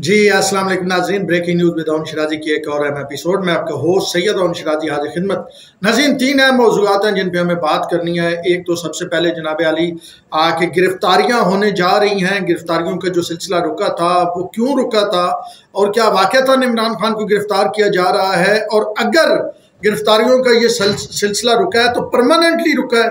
जी अस्सलाम वालेकुम नाज़रीन, breaking news with Arun Shirazi की एक और अहम एपिसोड में आपका होस्ट सैयद अरुण शिराजी हाजिर खिदमत। नाज़रीन, तीन अहम मौज़ूआत हैं जिन पे हमें बात करनी है। एक तो सबसे पहले जनाब अली कि गिरफ्तारियां होने जा रही हैं, गिरफ्तारियों का जो सिलसिला रुका था वो क्यों रुका था और क्या वाक़अतन इमरान खान को गिरफ्तार किया जा रहा है, और अगर गिरफ्तारियों का ये सिलसिला रुका है तो परमानेंटली रुका है।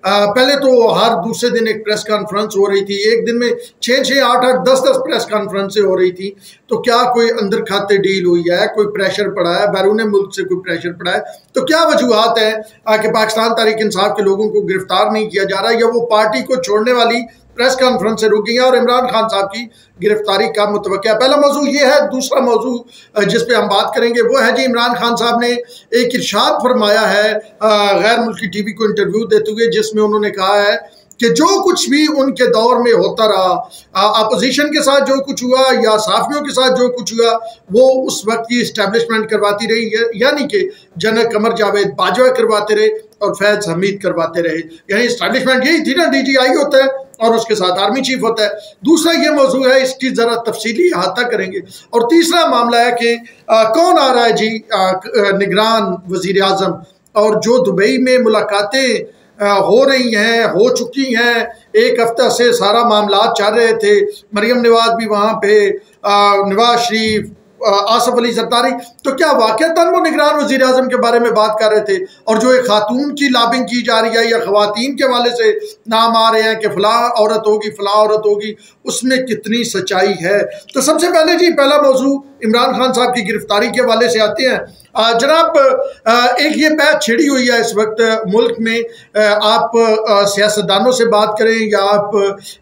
पहले तो हर दूसरे दिन एक प्रेस कॉन्फ्रेंस हो रही थी, एक दिन में 6-6, 8-8, 10-10 प्रेस कॉन्फ्रेंसें हो रही थी। तो क्या कोई अंदर खाते डील हुई है, कोई प्रेशर पड़ा है, बैरून मुल्क से कोई प्रेशर पड़ा है? तो क्या वजूहत है कि पाकिस्तान तहरीक इंसाफ के लोगों को गिरफ्तार नहीं किया जा रहा, या वो पार्टी को छोड़ने वाली प्रेस कॉन्फ्रेंस से रुकी है और इमरान खान साहब की गिरफ्तारी का मुतवक्किया? पहला मौजू ये है। दूसरा मौजू जिस पे हम बात करेंगे वो है जी, इमरान खान साहब ने एक इरशाद फरमाया है गैर मुल्की टीवी को इंटरव्यू देते हुए, जिसमें उन्होंने कहा है कि जो कुछ भी उनके दौर में होता रहा, अपोजिशन के साथ जो कुछ हुआ या साफियों के साथ जो कुछ हुआ, वो उस वक्त की इस्टेब्लिशमेंट करवाती रही है, यानी कि जनरल कमर जावेद बाजवा करवाते रहे और फैज हमीद करवाते रहे। यानी इस्टेब्लिशमेंट यही थी ना, DGI होता है और उसके साथ आर्मी चीफ होता है। दूसरा ये मौजू है, इसकी ज़रा तफसीली अहाता करेंगे। और तीसरा मामला है कि कौन आ रहा है जी निगरान वज़ीर आज़म, और जो दुबई में मुलाकातें हो रही हैं, हो चुकी हैं, एक हफ्ता से सारा मामला चल रहे थे। मरियम नवाज भी वहाँ पे, नवाज शरीफ, आसफ अली जरदारी, तो क्या वाक़अतन वो निगरान वज़ीर आज़म के बारे में बात कर रहे थे? और जो एक खातून की लॉबिंग की जा रही है या ख़वातीन के वाले से नाम आ रहे हैं कि फ़लाँ औरत होगी, फ़लाँ औरत होगी, उसमें कितनी सच्चाई है? तो सबसे पहले जी पहला मौजू इमरान खान साहब की गिरफ्तारी के हवाले से आते हैं। जनाब, एक ये पैच छिड़ी हुई है इस वक्त मुल्क में। आप सियासतदानों से बात करें या आप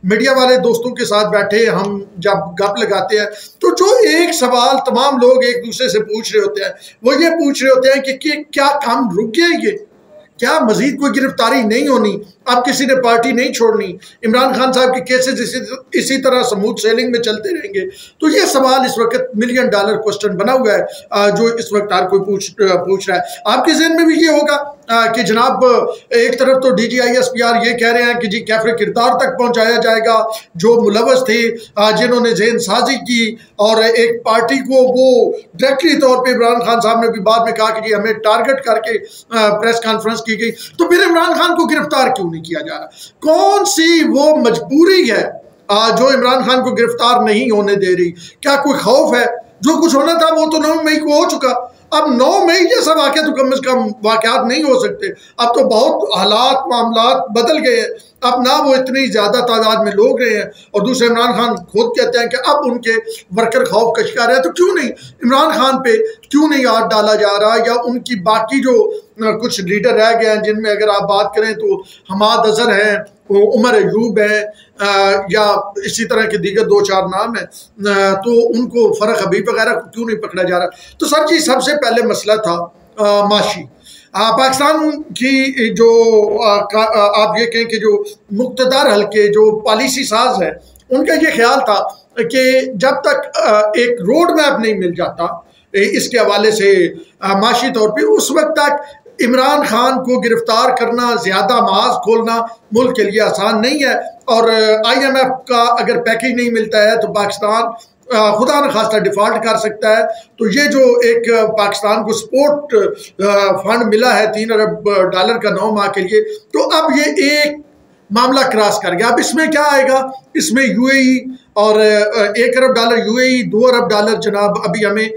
मीडिया वाले दोस्तों के साथ बैठे हम जब गप लगाते हैं, तो जो एक सवाल तमाम लोग एक दूसरे से पूछ रहे होते हैं वो ये पूछ रहे होते हैं कि क्या काम रुक गए? क्या मजीद कोई गिरफ्तारी नहीं होनी? अब किसी ने पार्टी नहीं छोड़नी? इमरान खान साहब के केसेस इसी तरह स्मूथ सेलिंग में चलते रहेंगे? तो ये सवाल इस वक्त $1 मिलियन क्वेश्चन बना हुआ है, जो इस वक्त हर कोई पूछ रहा है। आपके ज़हन में भी ये होगा कि जनाब एक तरफ तो DGI SPR ये कह रहे हैं कि जी कैफरे किरदार तक पहुंचाया जाएगा जो मुलवस थे, जिन्होंने जहन साजी की, और एक पार्टी को वो डायरेक्टली तौर पे इमरान खान साहब ने भी बाद में कहा कि जी हमें टारगेट करके प्रेस कॉन्फ्रेंस की गई। तो फिर इमरान खान को गिरफ्तार क्यों नहीं किया जा रहा? कौन सी वो मजबूरी है जो इमरान खान को गिरफ्तार नहीं होने दे रही? क्या कोई खौफ है? जो कुछ होना था वो तो 9 मई को हो चुका। अब 9 मई जैसा वाक़या तो कम से कम वाक़यात नहीं हो सकते। अब तो बहुत हालात मामलात बदल गए हैं। अब ना वो इतनी ज़्यादा तादाद में लोग रहे हैं, और दूसरे इमरान खान खुद कहते हैं कि अब उनके वर्कर खौफ का शिकार है। तो क्यों नहीं इमरान खान पे क्यों नहीं हाथ डाला जा रहा, या उनकी बाकी जो कुछ लीडर रह गए हैं, जिनमें अगर आप बात करें तो हमाद अजहर हैं, उमर अयूब है, या इसी तरह के दीगर 2-4 नाम हैं, तो उनको फ़र्क हबीब वगैरह को क्यों नहीं पकड़ा जा रहा? तो सर जी सबसे पहले मसला था माशी। पाकिस्तान की जो आप ये कहें कि जो मुक़्तदर हल्के जो पॉलिसी साज है, उनका ये ख्याल था कि जब तक एक रोड मैप नहीं मिल जाता इसके हवाले से माशी तौर पे, उस वक्त तक इमरान खान को गिरफ्तार करना, ज़्यादा महाज खोलना मुल्क के लिए आसान नहीं है। और IMF का अगर पैकेज नहीं मिलता है तो पाकिस्तान खुदा न खास्ता डिफ़ॉल्ट कर सकता है। तो ये जो एक पाकिस्तान को सपोर्ट फंड मिला है $3 अरब का 9 माह के लिए, तो अब ये एक मामला क्रॉस कर गया। अब इसमें क्या आएगा? इसमें UAE और $1 अरब UAE, $2 अरब जनाब अभी हमें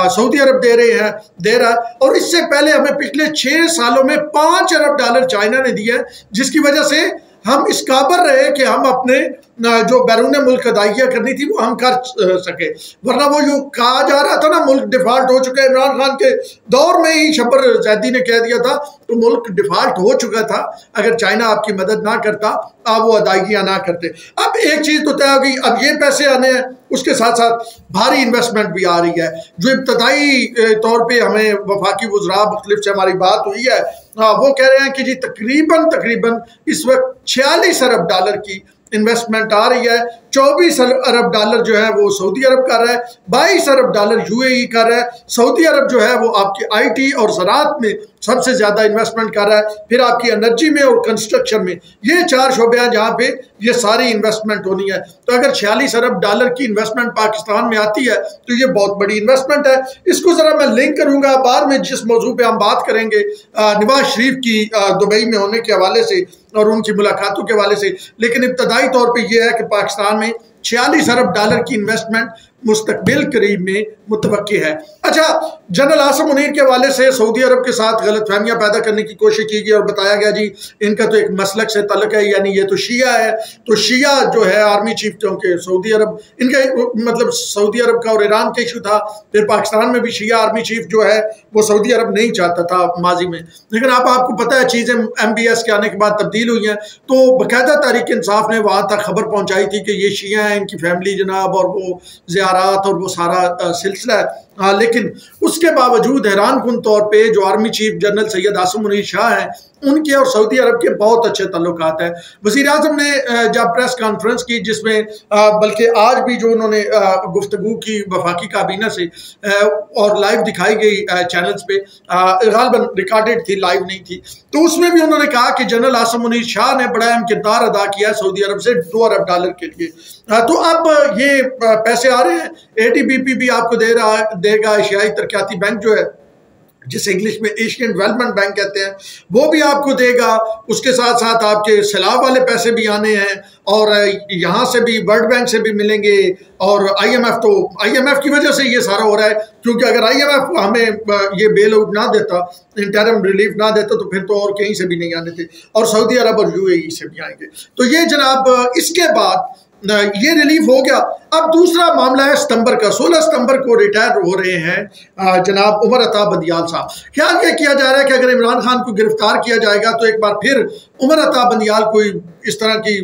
सऊदी अरब दे रहा है, और इससे पहले हमें पिछले 6 सालों में $5 अरब चाइना ने दिया है, जिसकी वजह से हम इस काबिल रहे कि हम अपने जो बैरून मुल्क अदायगियाँ करनी थी वो हम कर सके। वरना वो जो कहा जा रहा था ना मुल्क डिफ़ॉल्ट हो चुका है, इमरान खान के दौर में ही शब्बर जैदी ने कह दिया था तो मुल्क डिफ़ॉल्ट हो चुका था अगर चाइना आपकी मदद ना करता, आप वो अदायगियाँ ना करते। अब एक चीज़ तो तय हो गई, अब ये पैसे आने हैं, उसके साथ साथ भारी इन्वेस्टमेंट भी आ रही है। जो इब्तदाई तौर पर हमें वफाकी वज़रा मुख्तलिफ से हमारी बात हुई है, वो कह रहे हैं कि जी तकरीबन इस वक्त $46 अरब की इन्वेस्टमेंट आ रही है। $24 अरब जो है वो सऊदी अरब कर रहा है, $22 अरब UAE कर रहा है। सऊदी अरब जो है वो आपकी IT और ज़राअत में सबसे ज़्यादा इन्वेस्टमेंट कर रहा है, फिर आपकी एनर्जी में और कंस्ट्रक्शन में। ये 4 शोबे हैं जहाँ पे ये सारी इन्वेस्टमेंट होनी है। तो अगर 46 अरब डॉलर की इन्वेस्टमेंट पाकिस्तान में आती है तो ये बहुत बड़ी इन्वेस्टमेंट है। इसको ज़रा मैं लिंक करूँगा बाद में जिस मौजू पे हम बात करेंगे नवाज शरीफ की दुबई में होने के हवाले से और उनकी मुलाकातों के हवाले से। लेकिन इब्तदाई तौर पर यह है कि पाकिस्तान में 46 अरब डॉलर की इन्वेस्टमेंट मुस्तकबिल करीब में मुतवक्की है। अच्छा, जनरल आसिम मुनीर के हवाले से सऊदी अरब के साथ गलतफहमियां पैदा करने की कोशिश की गई और बताया गया जी इनका तो एक मसलक से तल्लुक है, यानी ये तो शिया है। तो शिया जो है आर्मी चीफ, क्योंकि सऊदी अरब इनका मतलब सऊदी अरब का और ईरान का इशू था, फिर पाकिस्तान में भी शिया आर्मी चीफ जो है वो सऊदी अरब नहीं चाहता था माजी में। लेकिन आपको पता है चीज़ें MBS के आने के बाद तब्दील हुई हैं। तो बाकायदा तहरीक इंसाफ ने वहाँ तक खबर पहुँचाई थी कि ये शिया हैं, इनकी फैमिली जनाब और वो और वो सारा सिलसिला है। लेकिन उसके बावजूद हैरान कुन तौर पे जो army chief general Syed Asim Munir Shah हैं उनके और सऊदी अरब के बहुत अच्छे ताल्लुकात हैं। वज़ीर आज़म ने जब प्रेस कॉन्फ्रेंस की जिसमें बल्कि आज भी जो उन्होंने गुफ्तगू की वफाकी काबीना से और लाइव दिखाई गई चैनल्स पे, गालिबन रिकॉर्डेड थी, लाइव नहीं थी, तो उसमें भी उन्होंने कहा कि जनरल आसिम मुनीर शाह ने बड़ा अहम किरदार अदा किया सऊदी अरब से 2 अरब डॉलर के लिए। तो अब ये पैसे आ रहे हैं, ADBP भी आपको देगा, एशियाई तरक्याती बैंक जो है जिसे इंग्लिश में एशियन डेवलपमेंट बैंक कहते हैं, वो भी आपको देगा। उसके साथ साथ आपके सैलाब वाले पैसे भी आने हैं और यहाँ से भी वर्ल्ड बैंक से भी मिलेंगे और IMF, तो IMF की वजह से ये सारा हो रहा है, क्योंकि अगर IMF हमें ये बेल आउट ना देता, इंटरिम रिलीफ ना देता, तो फिर तो और कहीं से भी नहीं आने थे और सऊदी अरब और UAE से भी आएंगे। तो ये जनाब इसके बाद ये रिलीफ हो गया। अब दूसरा मामला है सितंबर का। 16 सितंबर को रिटायर हो रहे हैं जनाब उमर अता बंदियाल साहब। ख्याल ये किया जा रहा है कि अगर इमरान खान को गिरफ्तार किया जाएगा तो एक बार फिर उमर अता बंदियाल कोई इस तरह की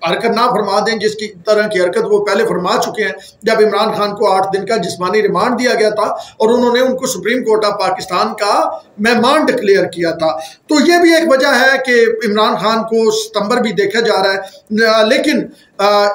हरकत ना फरमा दें जिसकी तरह की हरकत वो पहले फरमा चुके हैं, जब इमरान खान को 8 दिन का जिस्मानी रिमांड दिया गया था और उन्होंने उनको सुप्रीम कोर्ट ऑफ पाकिस्तान का मेहमान डिक्लेयर किया था। तो ये भी एक वजह है कि इमरान खान को सितंबर भी देखा जा रहा है। लेकिन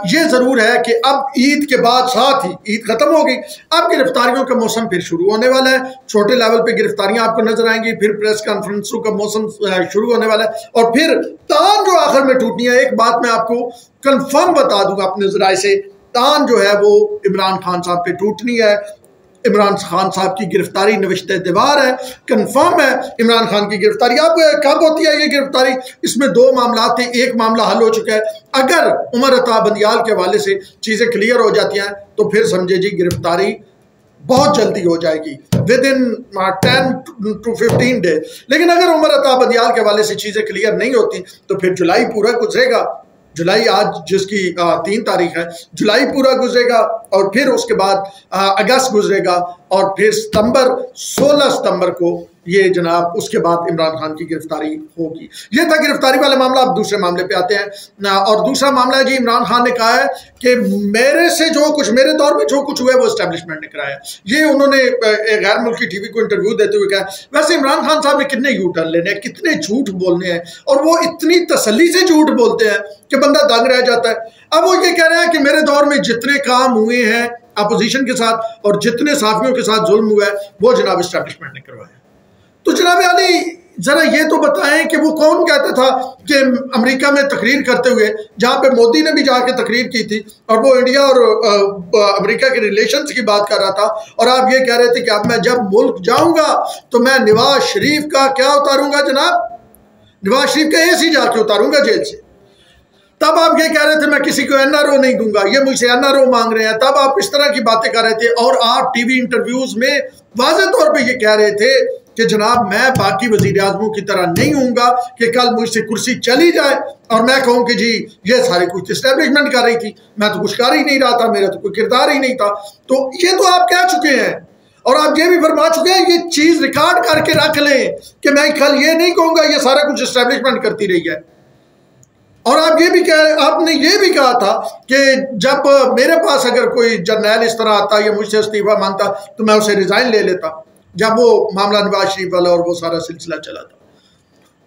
ये ज़रूर है कि अब ईद के बाद, साथ ही ईद ख़त्म हो गई, अब गिरफ्तारियों का मौसम फिर शुरू होने वाला है। छोटे लेवल पे गिरफ्तारियां आपको नजर आएंगी, फिर प्रेस कॉन्फ्रेंसों का मौसम शुरू होने वाला है और फिर तान जो आखिर में टूटनी है। एक बात मैं आपको कंफर्म बता दूंगा अपने ज़राए से, तान जो है वो इमरान खान साहब पे टूटनी है। इमरान खान साहब की गिरफ्तारी नविश्ते दीवार है, कंफर्म है इमरान खान की गिरफ्तारी। अब कब होती है ये गिरफ्तारी? इसमें 2 मामला थे, एक मामला हल हो चुका है। अगर उमर अता बंदियाल के हवाले से चीज़ें क्लियर हो जाती हैं तो फिर समझे जी गिरफ्तारी बहुत जल्दी हो जाएगी, विद इन 10 to 15 डे। लेकिन अगर उमर अता बंदियाल के हवाले से चीज़ें क्लियर नहीं होती तो फिर जुलाई पूरा गुजरेगा, जुलाई आज जिसकी 3 तारीख है, जुलाई पूरा गुजरेगा और फिर उसके बाद अगस्त गुजरेगा और फिर सितंबर, 16 सितंबर को ये जनाब उसके बाद इमरान खान की गिरफ्तारी होगी। ये था गिरफ्तारी वाला मामला। अब दूसरे मामले पे आते हैं और दूसरा मामला है जी, इमरान खान ने कहा है कि मेरे दौर में जो कुछ हुआ है वो एस्टेब्लिशमेंट ने कराया। ये उन्होंने गैर मुल्की टीवी को इंटरव्यू देते हुए कहा। वैसे इमरान खान साहब ने कितने यू टर्न लेने हैं, कितने झूठ बोलने हैं और वो इतनी तसल्ली से झूठ बोलते हैं कि बंदा दंग रह जाता है। अब वो ये कह रहे हैं कि मेरे दौर में जितने काम हुए हैं अपोजिशन के साथ और जितने साथियों के साथ जुल्म हुआ है वो जनाब एस्टेब्लिशमेंट ने करवाया। तो जनाब अली जरा ये तो बताएं कि वो कौन कहता था कि अमेरिका में तकरीर करते हुए, जहाँ पे मोदी ने भी जाके तकरीर की थी और वो इंडिया और अमेरिका के रिलेशंस की बात कर रहा था और आप ये कह रहे थे कि अब मैं जब मुल्क जाऊंगा तो मैं नवाज शरीफ का क्या उतारूंगा जनाब, नवाज शरीफ का AC जाके उतारूंगा जेल से। तब आप ये कह रहे थे मैं किसी को NRO नहीं दूंगा, ये मुझसे NRO मांग रहे हैं। तब आप इस तरह की बातें कर रहे थे और आप टीवी इंटरव्यूज में वाज़ेह तौर पे ये कह रहे थे कि जनाब मैं बाकी वज़ीर आज़मों की तरह नहीं हूँगा कि कल मुझसे कुर्सी चली जाए और मैं कहूँ कि जी ये सारे कुछ इस्टेब्लिशमेंट कर रही थी, मैं तो कुछ कर ही नहीं रहा था, मेरा तो कोई किरदार ही नहीं था। तो ये तो आप कह चुके हैं और आप ये भी फरमा चुके हैं, ये चीज़ रिकॉर्ड करके रख लें कि मैं कल ये नहीं कहूँगा ये सारा कुछ इस्टेब्लिशमेंट करती रही है। और आप ये भी आपने ये भी कहा था कि जब मेरे पास अगर कोई जर्नैल इस तरह आता या मुझसे इस्तीफा मांगता तो मैं उसे रिजाइन ले लेता, जब वो मामला नवाज शरीफ वाला और वो सारा सिलसिला चला था।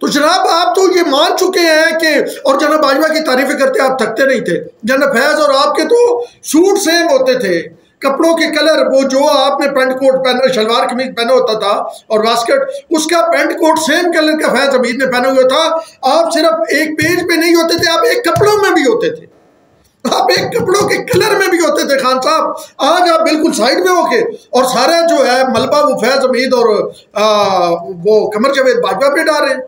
तो जनाब आप तो ये मान चुके हैं कि, और जनाब बाजवा की तारीफें करते आप थकते नहीं थे। जनाब फैज और आपके तो सूट सेम होते थे, कपड़ों के कलर, वो जो आपने पेंट कोट पहना, शलवार कमीज पहना होता था और वास्कट, उसका पेंट कोट सेम कलर का फैज हमीद ने पहना हुआ था। आप सिर्फ एक पेज पे नहीं होते थे, आप एक कपड़ों में भी होते थे, आप एक कपड़ों के कलर में भी होते थे खान साहब। आज आप बिल्कुल साइड में होके और सारा जो है मलबा वो फैज हमीद और वो कमर जावेद बाजवा पे डाल रहे हैं।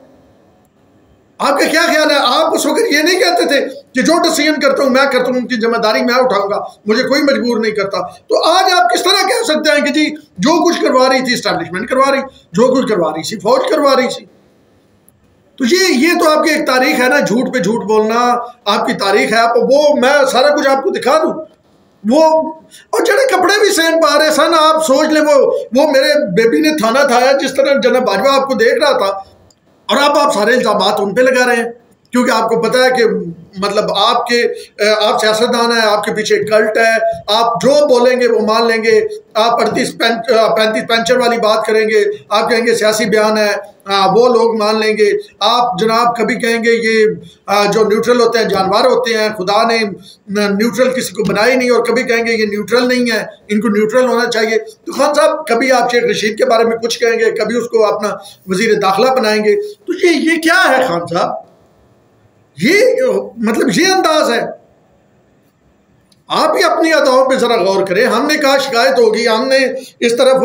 आपका क्या ख्याल है? आप उस वक्त ये नहीं कहते थे कि जो डिसीजन करता हूं मैं करता हूं, उनकी जिम्मेदारी मैं उठाऊंगा, मुझे कोई मजबूर नहीं करता। तो आज आप किस तरह कह सकते हैं कि जी जो कुछ करवा रही थी एस्टैब्लिशमेंट करवा रही, जो कुछ करवा रही थी फौज करवा रही थी। तो ये तो आपकी एक तारीख है ना, झूठ पे झूठ बोलना आपकी तारीख है। आप वो मैं सारा कुछ आपको दिखा दूं, वो और जड़े कपड़े भी सेम पा रहे सन। आप सोच ले वो मेरे बेबी ने थाना थाया जिस तरह जनाब बाजवा आपको देख रहा था, और अब आप सारे इल्जामात उन पे लगा रहे हैं क्योंकि आपको पता है कि मतलब आप सियासतदान हैं, आपके पीछे कल्ट है, आप जो बोलेंगे वो मान लेंगे। आप 35 पेंचर वाली बात करेंगे, आप कहेंगे सियासी बयान है, वो लोग मान लेंगे। आप जनाब कभी कहेंगे ये जो न्यूट्रल होते हैं जानवर होते हैं, खुदा ने न्यूट्रल किसी को बनाया ही नहीं, और कभी कहेंगे ये न्यूट्रल नहीं है, इनको न्यूट्रल होना चाहिए। तो खान साहब कभी आप शेख रशीद के बारे में कुछ कहेंगे, कभी उसको अपना वजीर दाखिला बनाएंगे। तो ये क्या है खान साहब? ये मतलब ये अंदाज है। आप ही अपनी अदाओं पे जरा गौर करें। हमने कहा शिकायत होगी, हमने इस तरफ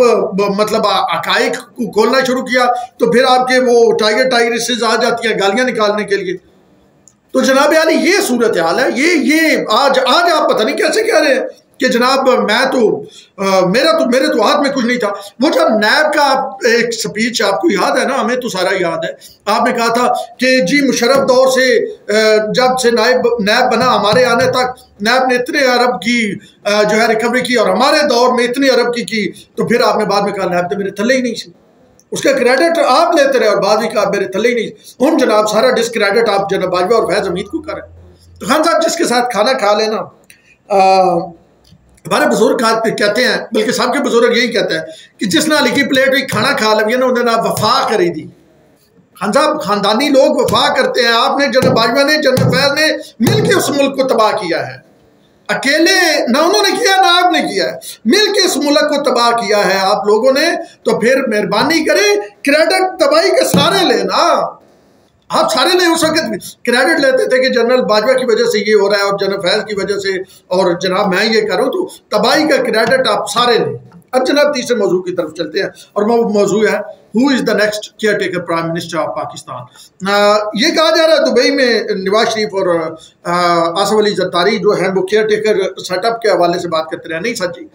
मतलब अकाइक को खोलना शुरू किया, तो फिर आपके वो टाइगर आ जाती हैं गालियां निकालने के लिए। तो जनाब आली ये सूरत हाल है। ये आज आप पता नहीं कैसे कह रहे हैं कि जनाब मैं तो मेरे तो हाथ में कुछ नहीं था। वो जब नैब का एक स्पीच आपको याद है ना, हमें तो सारा याद है। आपने कहा था कि जी मुशर्रफ दौर से जब से नैब बना हमारे आने तक नैब ने इतने अरब की जो है रिकवरी की, और हमारे दौर में इतने अरब की। तो फिर आपने बाद में कहा नैब तो मेरे थले ही नहीं थी, उसका क्रेडिट आप लेते रहे और बाद में कहा मेरे थले ही नहीं। उन जनाब सारा डिस्क्रेडिट आप जनाब बाजवा और फैज हमीद को करें। तो खान साहब जिसके साथ खाना खा लेना, हमारे बुजुर्ग कहते हैं, बल्कि सबके बुजुर्ग यही कहते हैं कि जिसने अली की प्लेट में खाना खा लिया ना, उन्होंने वफा करी थी। खान साहब खानदानी लोग वफा करते हैं। आपने जनरल बाजवा ने, जनरल फैज ने मिलकर उस मुल्क को तबाह किया है। अकेले ना उन्होंने किया ना आपने किया है, मिलकर इस मुल्क को तबाह किया है आप लोगों ने। तो फिर मेहरबानी करें क्रेडिट तबाही के सारे लेना। आप सारे ने उस वक्त क्रेडिट लेते थे कि जनरल बाजवा की वजह से ये हो रहा है और जनरल फैज की वजह से, और जनाब मैं ये करूँ, तो तबाही का क्रेडिट आप सारे लें। अब जनाब तीसरे मौजू की तरफ चलते हैं, और वो मौजू है who is the next care taker prime minister of Pakistan. ये कहा जा रहा है दुबई में नवाज शरीफ और आसिफ अली जरदारी जो है वो केयर टेकर सेटअप के हवाले से बात करते रहे। नहीं सच्ची,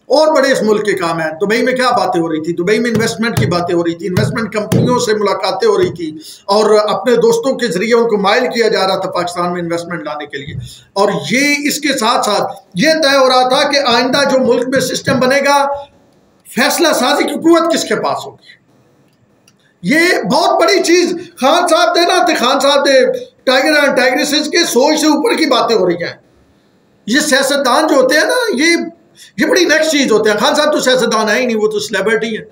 और बड़े इस मुल्क के काम है। दुबई में क्या बातें हो रही थी? दुबई में इन्वेस्टमेंट की बातें हो रही थी, इन्वेस्टमेंट कंपनियों से मुलाकातें हो रही थी, और अपने दोस्तों के जरिए उनको माइल किया जा रहा था पाकिस्तान में इन्वेस्टमेंट लाने के लिए। और ये इसके साथ साथ ये तय हो रहा था कि आइंदा जो मुल्क में सिस्टम बनेगा, फैसला साजी की कुव्वत किसके पास होगी। ये बहुत बड़ी चीज खान साहब देना थे। खान साहब दे टाइगर एंड टाइग्रेसेस के सोच से ऊपर की बातें हो रही हैं। ये सियासतदान जो होते हैं ना, ये बड़ी नेक्स्ट चीज होते हैं। खान साहब तो सियासतदान है ही नहीं, वो तो सेलिब्रिटी है।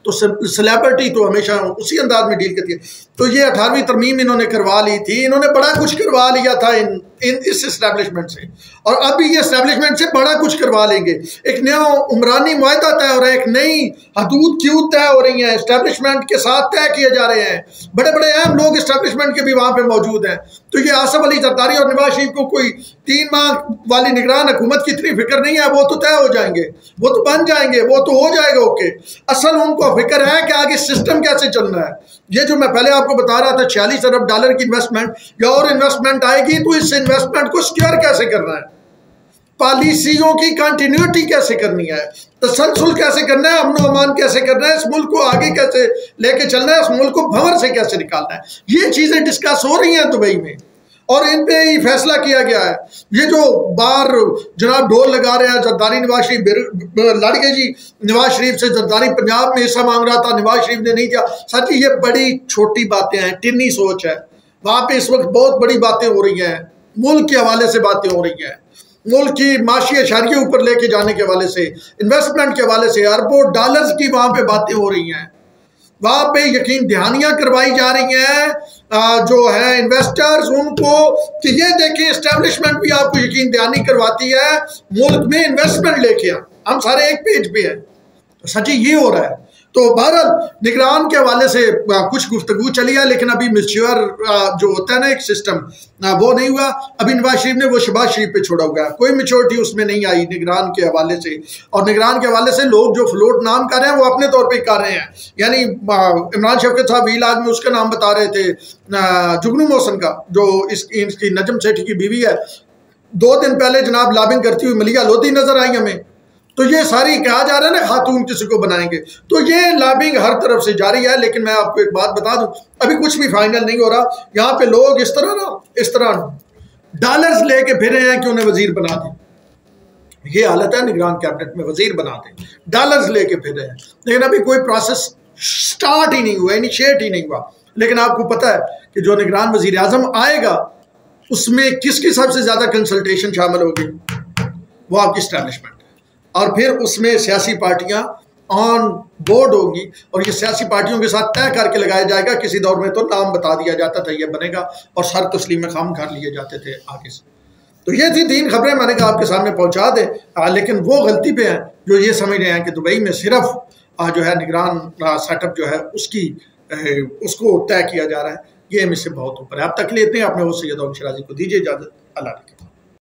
तो सेलिब्रिटी तो हमेशा उसी अंदाज में डील करती है। तो ये 18वीं तरमीम इन्होंने करवा ली थी, इन्होंने बड़ा कुछ करवा लिया था इस इस्टेब्लिशमेंट से, और अभी ये इस्टेब्लिशमेंट से बड़ा कुछ करवा लेंगे। एक नया उमरानी मुआहदा तय हो रहा है, एक नई हदूद क्यों तय हो रही हैं, इस्टेब्लिशमेंट के साथ तय किए जा रहे हैं। बड़े बड़े अहम लोग इस्टेब्लिशमेंट के भी वहाँ पे मौजूद हैं। तो ये आसिफ अली जरदारी और नवाज शरीफ को कोई 3 माह वाली निगरान हुकूमत की इतनी फिक्र नहीं है, वो तो तय हो जाएंगे, वो तो बन जाएंगे, वो तो हो जाएगा ओके। असल उनको फिक्र है कि आगे सिस्टम कैसे चलना है। ये जो मैं पहले आपको बता रहा था 46 अरब डॉलर की इन्वेस्टमेंट या और इन्वेस्टमेंट आएगी, तो इस इन्वेस्टमेंट को सिक्योर कैसे करना है, पॉलिसियों की कंटिन्यूटी कैसे करनी है, तसलसल कैसे करना है, अमन अमान कैसे करना है, इस मुल्क को आगे कैसे लेके चलना है, इस मुल्क को भंवर से कैसे निकालना है। ये चीजें डिस्कस हो रही हैं दुबई में, और इन पे ही फैसला किया गया है। ये जो बाहर जनाब ढोल लगा रहे हैं जरदारी नवाज शरीफ लड़ गए जी, नवाज शरीफ से जरदारी पंजाब में हिस्सा मांग रहा था, नवाज शरीफ ने नहीं किया। सच ये बड़ी छोटी बातें हैं, टिन्नी सोच है। वहाँ पे इस वक्त बहुत बड़ी बातें हो रही हैं, मुल्क के हवाले से बातें हो रही हैं, मुल्क की माशी अशारिये ऊपर लेके जाने के हवाले से, इन्वेस्टमेंट के हवाले से, अरबों डॉलर्स की वहाँ पे बातें हो रही हैं। वहाँ पे यकीन दहानियाँ करवाई जा रही हैं जो है इन्वेस्टर्स उनको कि ये देखें एस्टेब्लिशमेंट भी आपको यकीन दहानी करवाती है मुल्क में इन्वेस्टमेंट लेके आ, हम सारे एक पेज पे हैं। तो सच्ची ये हो रहा है। तो बहरहाल निगरान के हवाले से कुछ गुफ्तगू चली है, लेकिन अभी मिच्योर जो होता है ना एक सिस्टम वो नहीं हुआ। अभी नवाज शरीफ ने वो शहबाज शरीफ पे छोड़ा हुआ है, कोई मेच्योरिटी उसमें नहीं आई निगरान के हवाले से। और निगरान के हवाले से लोग जो फ्लोट नाम कर रहे हैं वो अपने तौर पे कर रहे हैं, यानी इमरान शफकत साहब इलाज में उसका नाम बता रहे थे, जुगनू मोहसन का जो इसकी नजम सेठी की बीवी है, 2 दिन पहले जनाब लॉबिंग करती हुई मलिया लोधी नजर आई हमें। तो ये सारी कहा जा रहा है ना खातून किसी को बनाएंगे, तो ये लॉबिंग हर तरफ से जारी है। लेकिन मैं आपको एक बात बता दूं, अभी कुछ भी फाइनल नहीं हो रहा। यहाँ पे लोग इस तरह डॉलर्स लेके फिर रहे हैं कि उन्हें वजीर बना दें। ये हालत है निगरान कैबिनेट में, वजीर बना दें, डॉलर्स लेके फिर रहे हैं। लेकिन अभी कोई प्रोसेस स्टार्ट ही नहीं हुआ, इनिशिएट ही नहीं हुआ। लेकिन आपको पता है कि जो निगरान वजीर आजम आएगा उसमें किसकी सबसे ज्यादा कंसल्टेशन शामिल होगी, वो आपकी एस्टैब्लिशमेंट, और फिर उसमें सियासी पार्टियां ऑन बोर्ड होंगी और ये सियासी पार्टियों के साथ तय करके लगाया जाएगा। किसी दौर में तो नाम बता दिया जाता था ये बनेगा और सर तस्लीम खाम कर लिए जाते थे आगे से। तो ये थी 3 खबरें, मैंने कहा आपके सामने पहुंचा दे। लेकिन वो गलती पे हैं जो ये समझ रहे हैं कि दुबई में सिर्फ जो है निगरान सेटअप जो है उसको तय किया जा रहा है। ये इससे बहुत ऊपर है। अब तक के लिए इतने, अपने वो सैयद शिराजी को दीजिए इजाजत। अल्लाह।